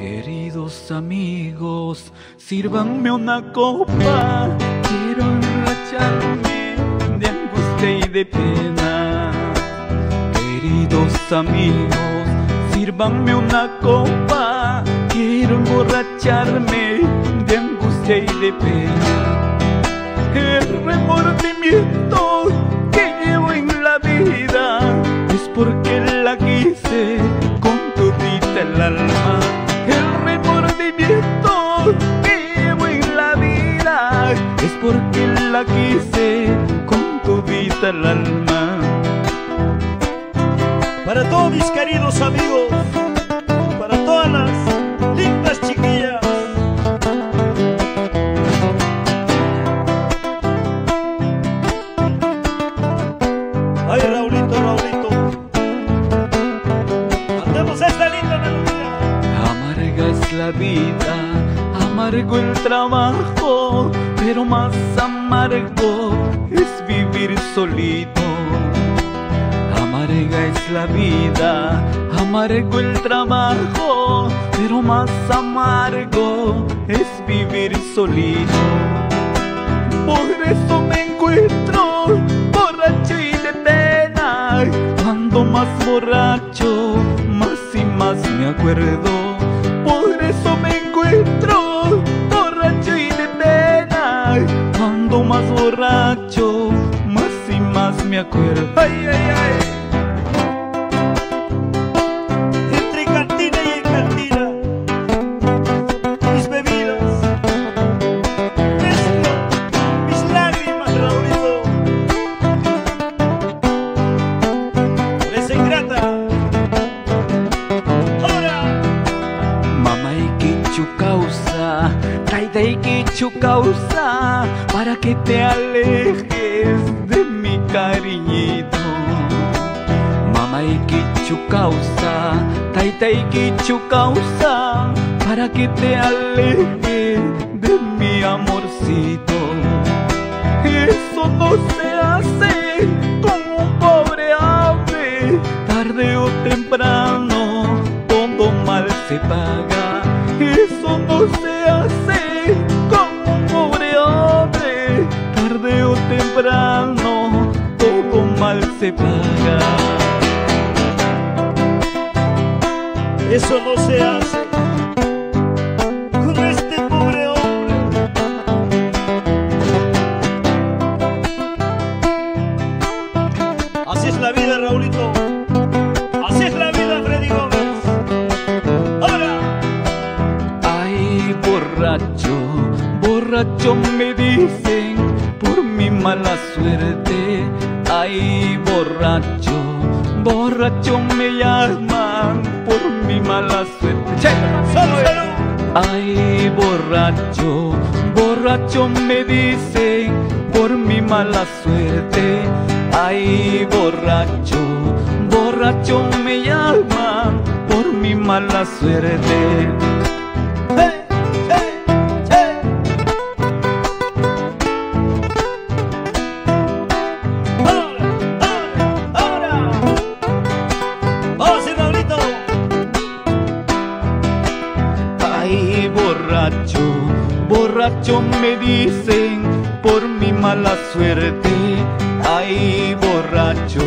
Queridos amigos, sírvanme una copa, quiero emborracharme de angustia y de pena. Queridos amigos, sírvanme una copa, quiero emborracharme de angustia y de pena. El remordimiento que llevo en la vida es porque la quise con todita el alma. El remordimiento que llevo en la vida es porque la quise con todita el alma. Para todos mis queridos amigos, para todas las lindas chiquillas. Ay, Raulito, cantemos esta linda melodía. Amarga es la vida, amargo el trabajo, pero más amargo es vivir solito. Amarga es la vida, amargo el trabajo, pero más amargo es vivir solito. Por eso me encuentro borracho y de pena, cuando más borracho, más y más me acuerdo. Por eso me encuentro borracho y de pena, cuando más borracho, más y más me acuerdo. Ay, ay, ay. Entre cantina y en cantina, mis bebidas mezclo mis lágrimas, Raulito. Eres ingrata. Ahora, Mamá y quichu causa, taita y quichu causa, para que te alejes de mi cariñito. Mamá y quichu causa, taita y quichu causa, para que te alejes de mi amorcito. Eso no se hace con un pobre ave, tarde o temprano todo mal se paga. Eso no se hace con un pobre hombre, tarde o temprano todo mal se paga. eso no se hace con este pobre hombre. Así es la vida, Raulito. Así es la vida, Freddy Gómez. Ahora. Ay, borracho, borracho me dicen por mi mala suerte. Ay, borracho, borracho me llaman por mi mala suerte. ¡Che! ¡Salud, salud! Ay, borracho, borracho me dicen por mi mala suerte. Ay, borracho, borracho me llaman por mi mala suerte. ¡Hey, hey, hey! ¡Ahora! ¡Vamos, Raulito! Ay, borracho, borracho me dicen por mi mala suerte. Ay, borracho,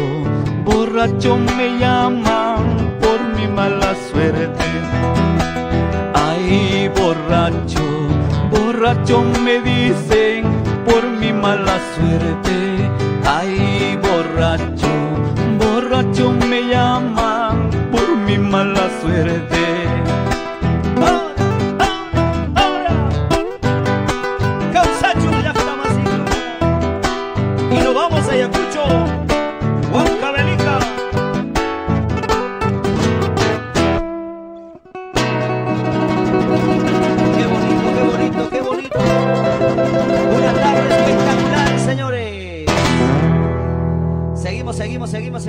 borracho me llaman por mi mala suerte. Ay, borracho, borracho me dicen por mi mala suerte. Ay, borracho, borracho me llaman por mi mala suerte. Y nos vamos a Ayacucho, Huancavelica. Qué bonito, qué bonito, qué bonito. Una tarde espectacular, señores. Seguimos.